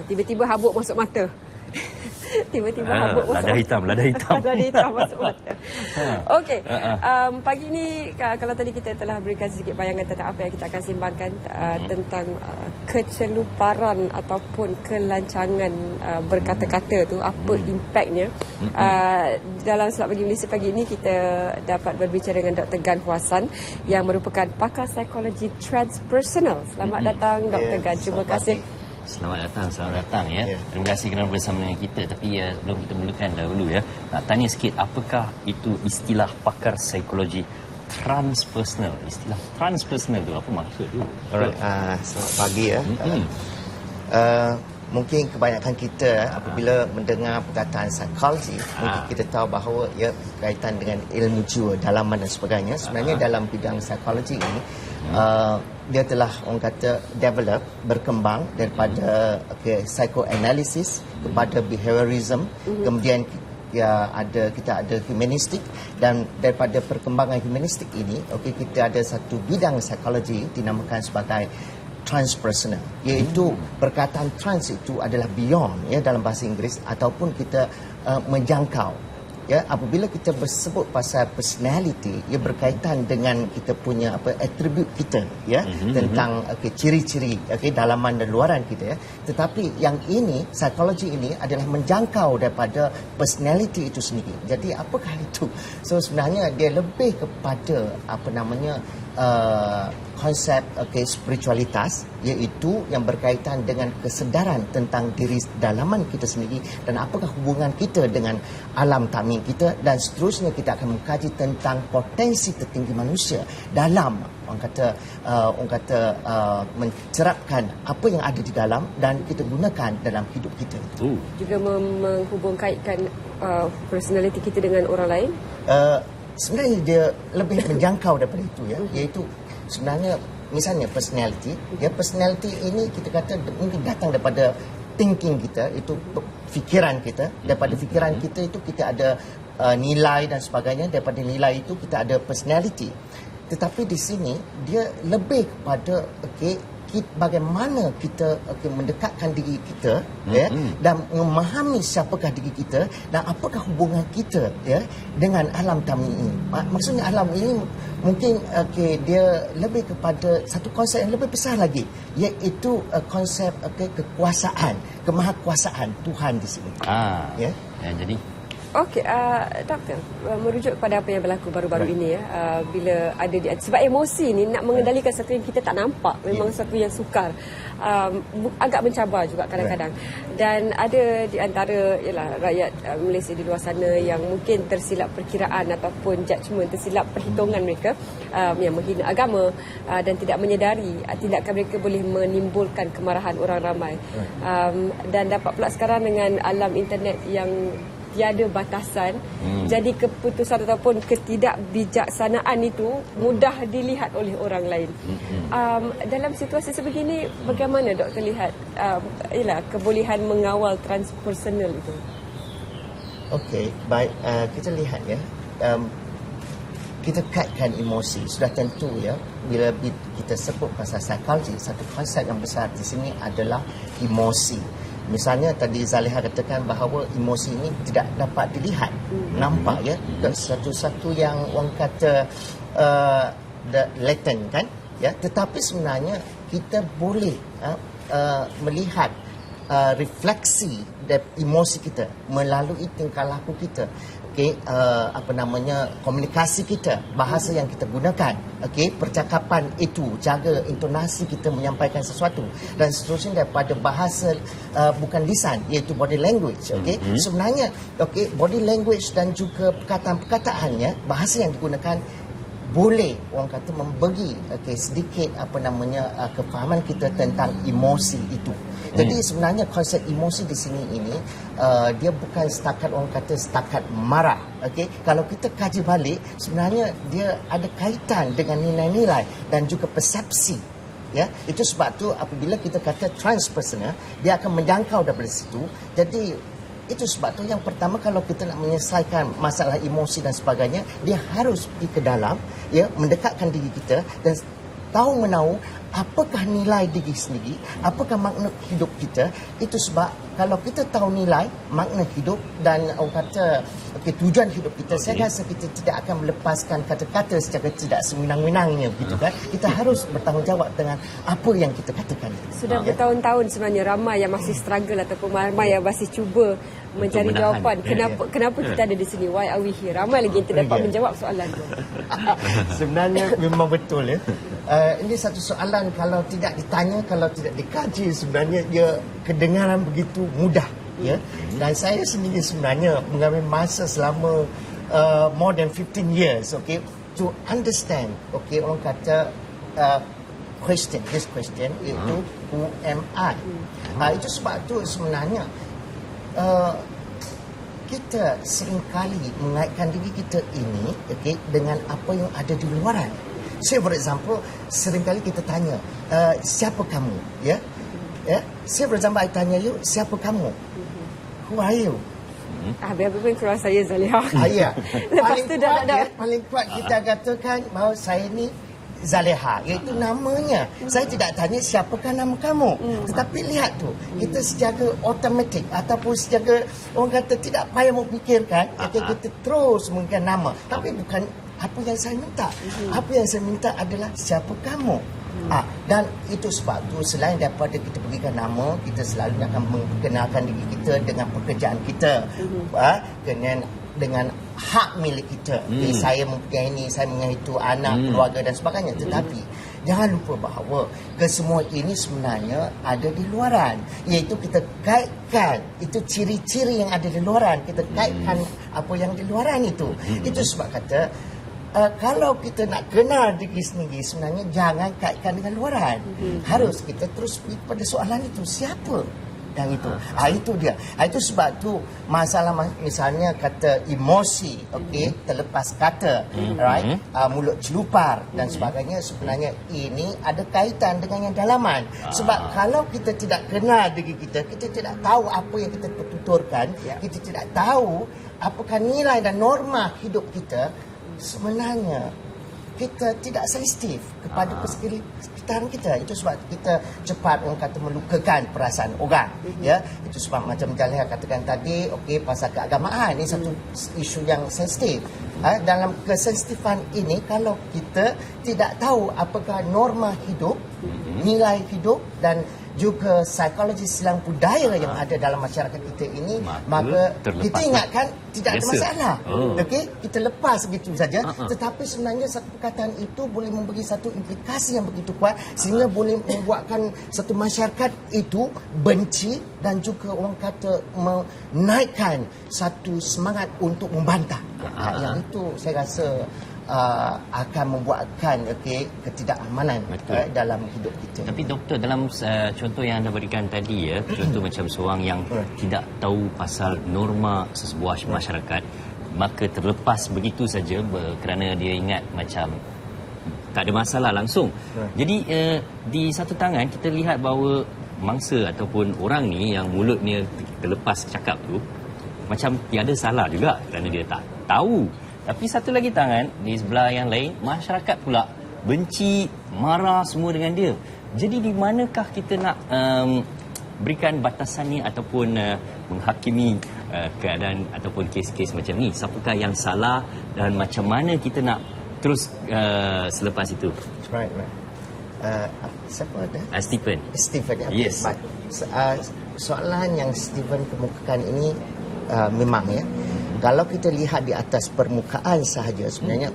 Tiba-tiba habuk masuk mata. Tiba-tiba habuk masuk lada hitam. lada hitam masuk mata. Okey. Pagi ni kalau tadi kita telah berikan sedikit bayangan tentang apa yang kita akan sembangkan tentang keceluparan ataupun kelancangan berkata-kata tu, apa impaknya. Dalam Selamat Pagi Malaysia pagi ini kita dapat berbicara dengan Dr. Gan Huasan yang merupakan pakar psikologi transpersonal. Selamat datang Dr. Gan. Terima kasih. Selamat datang ya. Terima kasih kerana bersama dengan kita. Tapi sebelum kita mulakan dahulu nak tanya sikit, apakah itu istilah pakar psikologi transpersonal? Istilah transpersonal tu apa maksud tu? Selamat pagi ya. Mungkin kebanyakan kita apabila mendengar perkataan psikologi, mungkin kita tahu bahawa ia berkaitan dengan ilmu jiwa, dalaman dan sebagainya. Sebenarnya dalam bidang psikologi ini dia telah orang kata develop, berkembang daripada psychoanalysis kepada behaviorism, kemudian kita ada humanistik, dan daripada perkembangan humanistik ini kita ada satu bidang psikologi dinamakan sebagai transpersonal, iaitu perkataan trans itu adalah beyond dalam bahasa Inggeris, ataupun kita menjangkau. Apabila kita bersebut pasal personality, ia berkaitan dengan kita punya atribut kita tentang ciri-ciri dalaman dan luaran kita Tetapi yang ini, psikologi ini adalah menjangkau daripada personality itu sendiri. Jadi apakah itu? So sebenarnya dia lebih kepada konsep spiritualitas, iaitu yang berkaitan dengan kesedaran tentang diri dalaman kita sendiri dan apakah hubungan kita dengan alam takmin kita, dan seterusnya kita akan mengkaji tentang potensi tertinggi manusia dalam mencerapkan apa yang ada di dalam dan kita gunakan dalam hidup kita. Juga menghubungkaitkan personality kita dengan orang lain. Sebenarnya dia lebih menjangkau daripada itu iaitu sebenarnya misalnya personality ini kita kata mungkin datang daripada thinking kita, itu fikiran kita. Daripada fikiran kita itu kita ada nilai dan sebagainya, daripada nilai itu kita ada personality. Tetapi di sini dia lebih kepada bagaimana kita mendekatkan diri kita dan memahami siapakah diri kita dan apakah hubungan kita dengan alam takmin ini. Maksudnya alam ini mungkin dia lebih kepada satu konsep yang lebih besar lagi, iaitu konsep kekuasaan, kemahakuasaan Tuhan di sini. Jadi Okey, Doktor, merujuk kepada apa yang berlaku baru-baru ini bila ada sebab emosi ni nak mengendalikan sesuatu yang kita tak nampak, memang sesuatu yang sukar, agak mencabar juga kadang-kadang. Dan ada di antara rakyat Malaysia di luar sana yang mungkin tersilap perkiraan ataupun judgement, tersilap perhitungan mereka yang menghina agama dan tidak menyedari tindakan mereka boleh menimbulkan kemarahan orang ramai. Dan dapat pula sekarang dengan alam internet yang tiada batasan, jadi keputusan ataupun ketidakbijaksanaan itu mudah dilihat oleh orang lain. Dalam situasi sebegini, bagaimana doktor lihat kebolehan mengawal transpersonal itu? Okey, baik, kita lihat kita kaitkan emosi. Sudah tentu bila kita sebut pasal psikologi, satu konsep yang besar di sini adalah emosi. Misalnya tadi Zaliha katakan bahawa emosi ini tidak dapat dilihat, nampak satu-satu yang orang kata latent kan, tetapi sebenarnya kita boleh melihat refleksi dari emosi kita melalui tingkah laku kita, komunikasi kita, bahasa yang kita gunakan, percakapan itu, jaga intonasi kita menyampaikan sesuatu, dan seterusnya daripada bahasa bukan lisan, iaitu body language. Sebenarnya body language dan juga perkataan-perkataannya, bahasa yang digunakan boleh orang kata memberi sedikit kefahaman kita tentang emosi itu. Jadi sebenarnya konsep emosi di sini ini dia bukan setakat orang kata setakat marah. Kalau kita kaji balik, sebenarnya dia ada kaitan dengan nilai-nilai dan juga persepsi. Itu sebab tu apabila kita kata transpersonal, dia akan menjangkau daripada situ. Jadi itu sebab tu yang pertama, kalau kita nak menyelesaikan masalah emosi dan sebagainya, dia harus pergi ke dalam, mendekatkan diri kita dan tahu menahu apakah nilai diri sendiri, apakah makna hidup kita. Itu sebab kalau kita tahu nilai, makna hidup dan orang kata tujuan hidup kita, saya rasa kita tidak akan melepaskan kata-kata secara tidak sewenang-wenangnya, begitu kan. Kita harus bertanggungjawab dengan apa yang kita katakan. Sudah bertahun-tahun sebenarnya ramai yang masih struggle ataupun ramai yang masih cuba mencari jawapan kenapa kita ada di sini, why are we here. Ramai lagi yang tidak dapat menjawab soalan tu. Sebenarnya memang betul ya. Ini satu soalan kalau tidak ditanya, kalau tidak dikaji, sebenarnya dia kedengaran begitu mudah ya. Dan saya sendiri sebenarnya mengambil masa selama more than 15 years, okay, to understand, okay, orang kata this question iaitu who am I. Itu sebab tu sebenarnya kita seringkali mengaitkan diri kita ini, okay, dengan apa yang ada di luaran. Say for example, seringkali kita tanya, siapa kamu? Ya, Say for example, I tanya you, siapa kamu? Who are you? Habis-habis pun keluar saya Zaliha. Ya. Lepas tu dah ada. Paling kuat kita katakan bahawa saya ni Zaliha, iaitu namanya. Saya tidak tanya siapakah nama kamu. Tetapi lihat tu, kita secara automatik ataupun secara orang kata tidak payah memfikirkan, kita terus menggunakan nama. Tapi bukan apa yang saya minta. Apa yang saya minta adalah siapa kamu. Dan itu sebab tu selain daripada kita berikan nama, kita selalu akan mengenalkan diri kita dengan pekerjaan kita, dengan hak milik kita. Saya mempunyai ini, saya mempunyai itu, anak, keluarga dan sebagainya. Tetapi jangan lupa bahawa kesemua ini sebenarnya ada di luaran, iaitu kita kaitkan itu ciri-ciri yang ada di luaran, kita kaitkan apa yang di luaran itu. Itu sebab kata kalau kita nak kenal diri sendiri, sebenarnya jangan kaitkan dengan luaran. Harus kita terus pergi pada soalan itu, siapa? Dan itu itu dia. Itu sebab tu masalah misalnya kata emosi, okey, terlepas kata, right, mulut celupar dan sebagainya, sebenarnya ini ada kaitan dengan yang dalaman. Sebab kalau kita tidak kenal diri kita, kita tidak tahu apa yang kita tuturkan, kita tidak tahu apakah nilai dan norma hidup kita, sebenarnya kita tidak sensitif kepada persekitaran kita. Itu sebab kita cepat orang kata melukakan perasaan orang. Ya, itu sebab macam Zaliha katakan tadi, okey, pasal keagamaan ini satu isu yang sensitif. Dalam kesensitifan ini, kalau kita tidak tahu apakah norma hidup, nilai hidup dan juga psikologi silang budaya yang ada dalam masyarakat kita ini, maka kita ingatkan tidak ada masalah. Okey, kita lepas begitu saja. Tetapi sebenarnya satu perkataan itu boleh memberi satu implikasi yang begitu kuat sehingga boleh membuatkan satu masyarakat itu benci dan juga orang kata menaikkan satu semangat untuk membantah. Yang itu saya rasa akan membuatkan ketidakamanan dalam hidup kita. Tapi doktor, dalam contoh yang anda berikan tadi ya, contoh macam seorang yang tidak tahu pasal norma sesebuah masyarakat, maka terlepas begitu saja kerana dia ingat macam tak ada masalah langsung. Jadi di satu tangan kita lihat bahawa mangsa ataupun orang ni yang mulutnya terlepas cakap tu macam tiada salah juga kerana dia tak tahu. Tapi satu lagi tangan, di sebelah yang lain, masyarakat pula benci, marah semua dengan dia. Jadi di manakah kita nak berikan batasan ni ataupun menghakimi keadaan ataupun kes-kes macam ni? Siapakah yang salah dan macam mana kita nak terus selepas itu? Right. Siapa ada? Stephen. Yes. Soalan yang Stephen kemukakan ini memang ya. Kalau kita lihat di atas permukaan sahaja, sebenarnya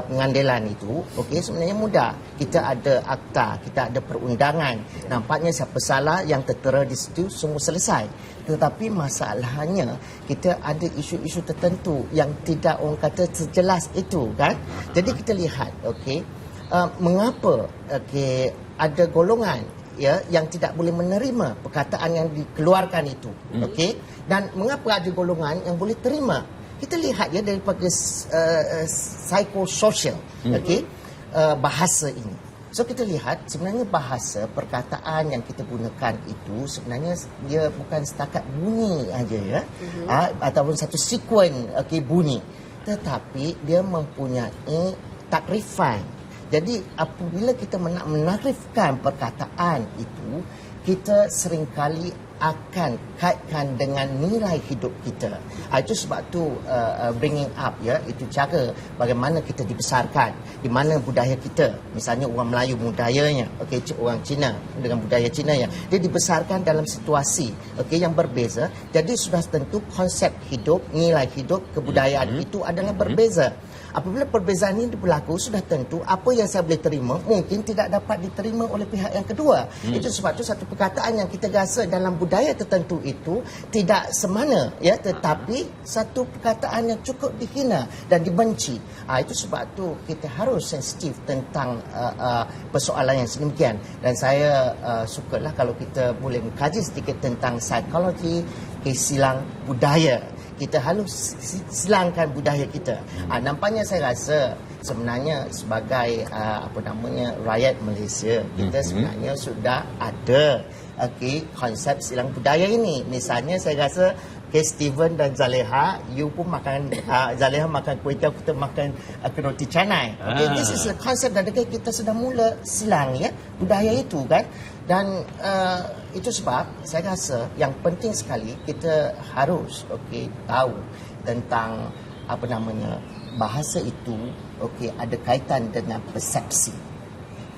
pengandelan itu, sebenarnya mudah. Kita ada akta, kita ada perundangan. Nampaknya siapa salah yang tertera di situ semua selesai. Tetapi masalahnya kita ada isu-isu tertentu yang tidak orang kata sejelas itu, kan? Jadi kita lihat, mengapa ada golongan yang tidak boleh menerima perkataan yang dikeluarkan itu, dan mengapa ada golongan yang boleh terima. Kita lihat daripada psikososial, bahasa ini. So kita lihat sebenarnya bahasa perkataan yang kita gunakan itu sebenarnya dia bukan setakat bunyi aja ataupun satu sekuen bunyi, tetapi dia mempunyai takrifan. Jadi apabila kita nak menakrifkan perkataan itu, kita seringkali akan kaitkan dengan nilai hidup kita. Itu sebab tu bringing up, ya, itu cara bagaimana kita dibesarkan, di mana budaya kita. Misalnya orang Melayu budayanya, okey, orang Cina dengan budaya Cina, ya, dia dibesarkan dalam situasi, okey, yang berbeza. Jadi sudah tentu konsep hidup, nilai hidup, kebudayaan itu adalah berbeza. Apabila perbezaan ini berlaku, sudah tentu apa yang saya boleh terima mungkin tidak dapat diterima oleh pihak yang kedua. Itu sebab itu satu perkataan yang kita rasa dalam budaya tertentu itu tidak semana, ya, tetapi satu perkataan yang cukup dihina dan dibenci. Itu sebab tu kita harus sensitif tentang persoalan yang sedemikian. Dan saya sukalah kalau kita boleh mengkaji sedikit tentang psikologi kesilang budaya. Kita harus silangkan budaya kita. Nampaknya saya rasa sebenarnya sebagai rakyat Malaysia, kita sebenarnya sudah ada konsep silang budaya ini. Misalnya saya rasa Steven dan Zaleha, you pun makan Zaleha makan kuih tiaw, kita makan roti canai. This is a concept dan kita sudah mula silang, ya, budaya itu, kan. Dan itu sebab saya rasa yang penting sekali kita harus tahu tentang bahasa itu ada kaitan dengan persepsi.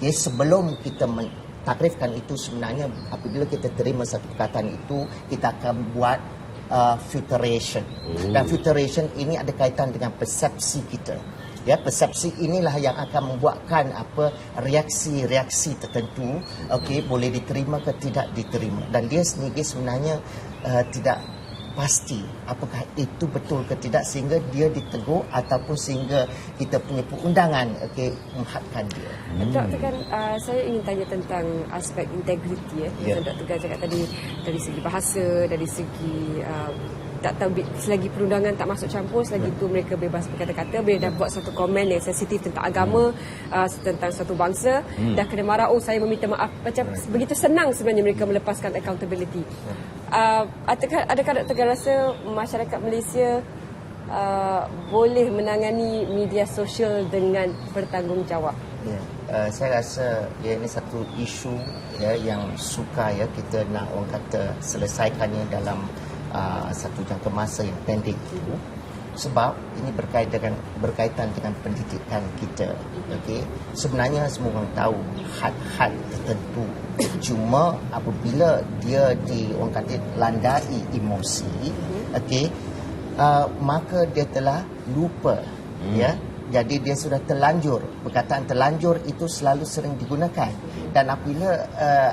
Sebelum kita takrifkan itu, sebenarnya apabila kita terima satu perkataan itu, kita akan buat filtration. Dan filtration ini ada kaitan dengan persepsi kita. Ya, persepsi inilah yang akan membuatkan reaksi-reaksi tertentu, boleh diterima ke tidak diterima. Dan dia sendiri sebenarnya tidak pasti apakah itu betul ke tidak, sehingga dia ditegur ataupun sehingga kita punya perundangan menghadkan dia. Doktor, kan saya ingin tanya tentang aspek integriti, ya. Macam Dr. Gan cakap tadi, dari segi bahasa, dari segi tak tahu, selagi perundangan tak masuk campur, selagi itu mereka bebas berkata-kata. Bila dah buat satu komen yang sensitif tentang agama, tentang satu bangsa, dah kena marah, saya meminta maaf. Macam begitu senang sebenarnya mereka melepaskan accountability. Adakah Dr. Gan rasa masyarakat Malaysia boleh menangani media sosial dengan bertanggungjawab? Saya rasa ini satu isu, ya, yang sukar, ya, kita nak orang kata selesaikannya dalam satu jangka masa yang pendek itu, sebab ini berkaitan dengan pendidikan kita. Sebenarnya semua orang tahu had-had tertentu, cuma apabila dia orang kata landai emosi, maka dia telah lupa, ya. Jadi dia sudah terlanjur. Perkataan terlanjur itu selalu sering digunakan. Dan apabila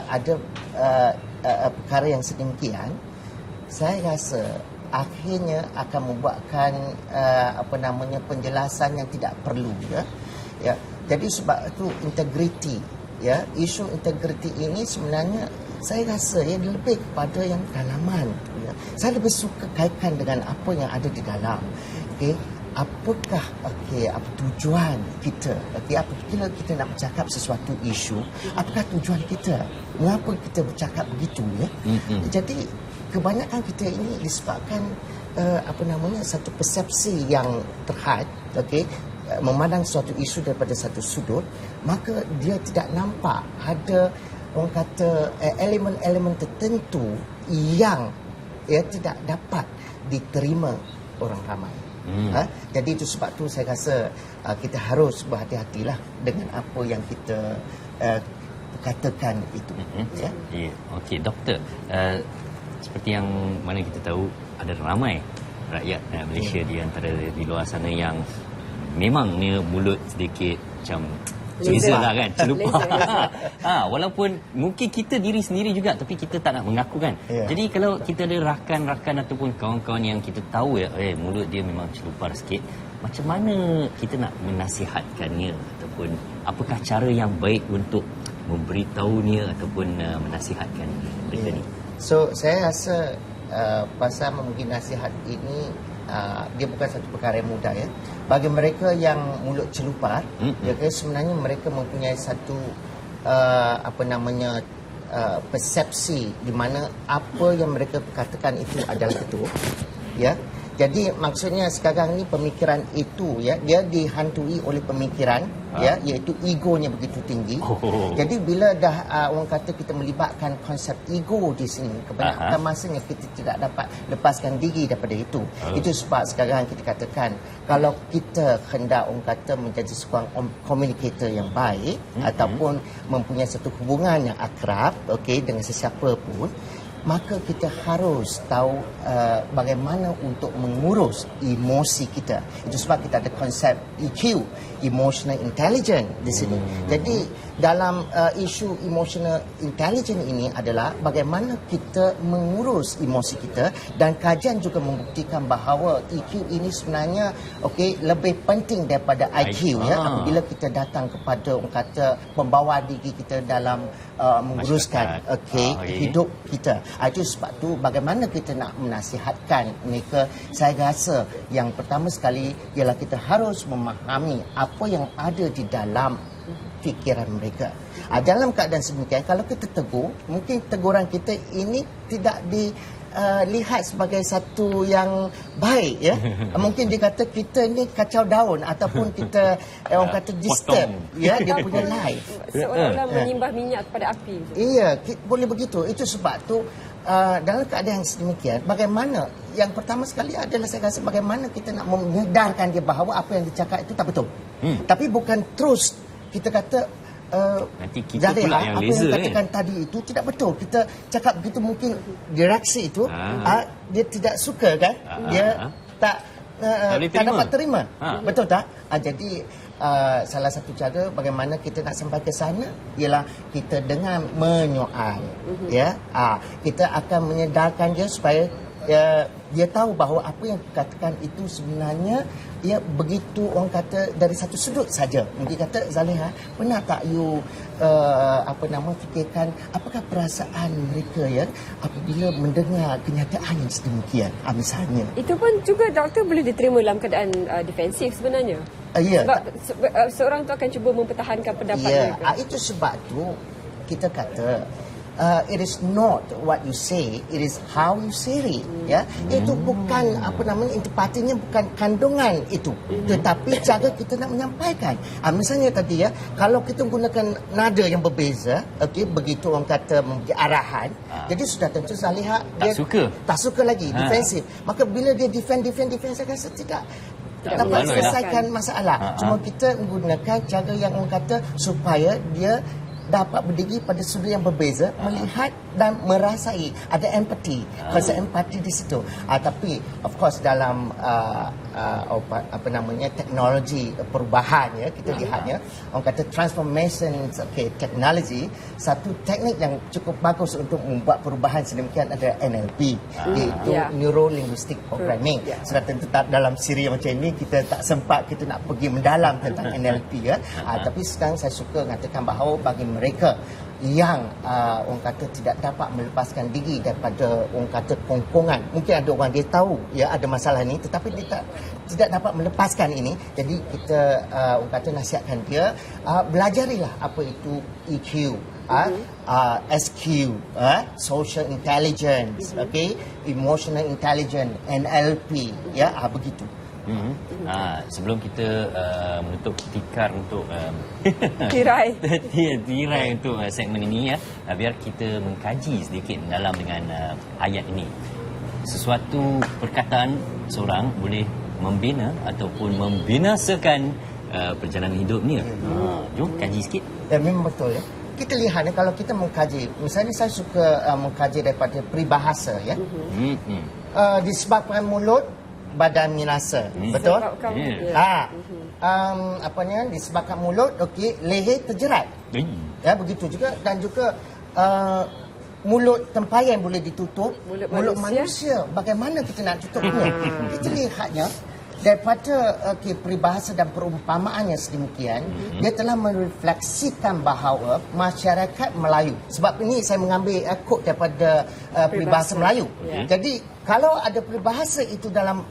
ada perkara yang sedemikian, saya rasa akhirnya akan membuatkan penjelasan yang tidak perlu, ya. Jadi sebab itu integriti, ya, isu integriti ini sebenarnya saya rasa lebih kepada yang dalaman, ya. Saya lebih suka kaitkan dengan apa yang ada di dalam. Apakah apa tujuan kita? Apabila kita nak bercakap sesuatu isu, apakah tujuan kita? Mengapa kita bercakap begitu, ya? Jadi kebanyakan kita ini disebabkan satu persepsi yang terhad, memandang suatu isu daripada satu sudut, maka dia tidak nampak ada orang kata elemen-elemen tertentu yang tidak dapat diterima orang ramai. Jadi itu sebab tu saya rasa kita harus berhati-hatilah dengan apa yang kita katakan itu. Ya. Okey, doktor. Seperti yang mana kita tahu, ada ramai rakyat Malaysia di antara di luar sana yang memang mulut sedikit macam Laser lah kan, celupa. Walaupun mungkin kita diri sendiri juga, tapi kita tak nak mengaku kan. Jadi kalau kita ada rakan-rakan ataupun kawan-kawan yang kita tahu mulut dia memang celupar sikit, macam mana kita nak menasihatkannya, ataupun apakah cara yang baik untuk memberitahunya ataupun menasihatkan mereka ni? So saya rasa pasal memberi nasihat ini dia bukan satu perkara yang mudah, ya. Bagi mereka yang mulut celupar, sebenarnya mereka mempunyai satu persepsi di mana apa yang mereka katakan itu adalah betul, ya. Jadi maksudnya sekarang ni pemikiran itu ya, dia dihantui oleh pemikiran ya, iaitu egonya begitu tinggi. Jadi bila dah orang kata kita melibatkan konsep ego di sini, kebanyakan masanya kita tidak dapat lepaskan diri daripada itu. Itu sebab sekarang kita katakan kalau kita hendak orang kata menjadi seorang communicator yang baik ataupun mempunyai satu hubungan yang akrab dengan sesiapa pun, maka kita harus tahu bagaimana untuk mengurus emosi kita. Itu sebab kita ada konsep EQ, Emotional Intelligence di sini. Jadi dalam isu Emotional Intelligence ini adalah bagaimana kita mengurus emosi kita, dan kajian juga membuktikan bahawa EQ ini sebenarnya lebih penting daripada IQ ya, apabila kita datang kepada orang kata membawa diri kita dalam menguruskan hidup kita. Itu sebab tu bagaimana kita nak menasihatkan mereka, saya rasa yang pertama sekali ialah kita harus memahami apa yang ada di dalam fikiran mereka. Dalam keadaan sedemikian, kalau kita tegur, mungkin teguran kita ini tidak lihat sebagai satu yang baik ya. Mungkin dia kata kita ni kacau daun ataupun kita orang kata disturb ya dia punya life. Seolah-olah menyimbah minyak kepada api. Iya, boleh begitu. Itu sebab tu dalam keadaan yang sedemikian, bagaimana yang pertama sekali adalah saya rasa bagaimana kita nak menyedarkan dia bahawa apa yang dicakap itu tak betul. Tapi bukan terus kita kata nanti kita pula yang apa laser yang katakan tadi itu tidak betul. Kita cakap begitu, mungkin direksi itu dia tidak suka kan, dia tak dapat terima. Betul tak? Jadi salah satu cara bagaimana kita nak sampai ke sana ialah kita dengan menyoal ya. Kita akan menyedarkan dia supaya dia tahu bahawa apa yang dikatakan itu sebenarnya ia begitu orang kata dari satu sudut saja. Mungkin kata Zaliha, pernah tak you fikirkan apakah perasaan mereka ya apabila mendengar kenyataan yang sedemikian misalnya. Itu pun juga doktor boleh diterima dalam keadaan defensif sebenarnya. Sebab seorang tu akan cuba mempertahankan pendapat mereka. Itu sebab tu kita kata it is not what you say, it is how you say it. Itu bukan intipatinya bukan kandungan itu, tetapi cara kita nak menyampaikan. Misalnya tadi ya, kalau kita menggunakan nada yang berbeza, begitu orang kata memberi arahan, jadi sudah tentu Zaliha dia tak suka lagi, defensif. Maka bila dia defend, saya rasa tidak dapat selesaikan masalah. Cuma kita menggunakan cara yang orang kata supaya dia dapat berdiri pada sudut yang berbeza, melihat dan merasai, ada empathy, konsep empathy di situ. Tapi of course dalam teknologi perubahan ya, kita lihatnya orang kata transformation technology, satu teknik yang cukup bagus untuk membuat perubahan sedemikian adalah NLP, iaitu Neuro Linguistic Programming. Sudah tentu dalam siri macam ini kita tak sempat kita nak pergi mendalam tentang NLP ya. Tapi sekarang saya suka mengatakan bahawa bagi mereka yang orang kata tidak dapat melepaskan diri daripada orang kata kongkongan, mungkin ada orang dia tahu ya ada masalah ni tetapi dia tidak dapat melepaskan ini, jadi kita orang kata nasihatkan dia belajarilah apa itu EQ, SQ, social intelligence, emotional intelligence, NLP ya, begitu. Sebelum kita menutup tikar untuk tirai untuk segmen ini ya, biar kita mengkaji sedikit dalam dengan ayat ini. Sesuatu perkataan seorang boleh membina ataupun membinasakan perjalanan hidupnya. Jom kaji sikit. Memang betul ya. Kita lihat kalau kita mengkaji, misalnya saya suka mengkaji daripada peribahasa ya. Disebabkan mulut badan minasa, betul? Disebabkan mulut, leher terjerat. Ya, begitu juga, dan juga mulut tempayan boleh ditutup, mulut manusia bagaimana kita nak tutupnya? Kita lihatnya daripada peribahasa dan perumpamaan yang sedemikian, dia telah merefleksikan bahawa masyarakat Melayu, sebab ini saya mengambil quote daripada peribahasa Melayu. Jadi kalau ada peribahasa itu dalam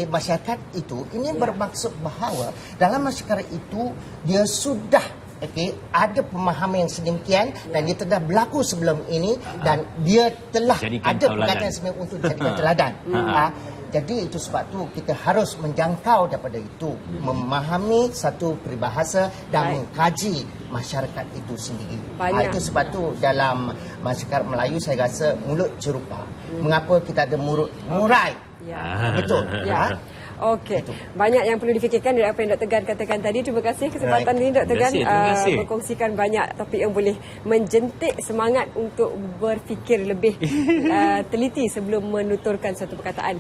masyarakat itu, ini bermaksud bahawa dalam masyarakat itu dia sudah ada pemahaman yang sedemikian dan dia telah berlaku sebelum ini dan dia telah jadikan ada perkataan sebenarnya untuk jadikan teladan. Jadi itu sebab tu kita harus menjangkau daripada itu, memahami satu peribahasa dan mengkaji masyarakat itu sendiri. Itu sebab tu dalam masyarakat Melayu saya rasa mulut cerupa. Mengapa kita ada murai? Betul. Okey. Banyak yang perlu difikirkan dari apa yang Dr. Gan katakan tadi. Terima kasih kesempatan ini Dr. Gan berkongsikan banyak topik yang boleh menjentik semangat untuk berfikir lebih teliti sebelum menuturkan satu perkataan.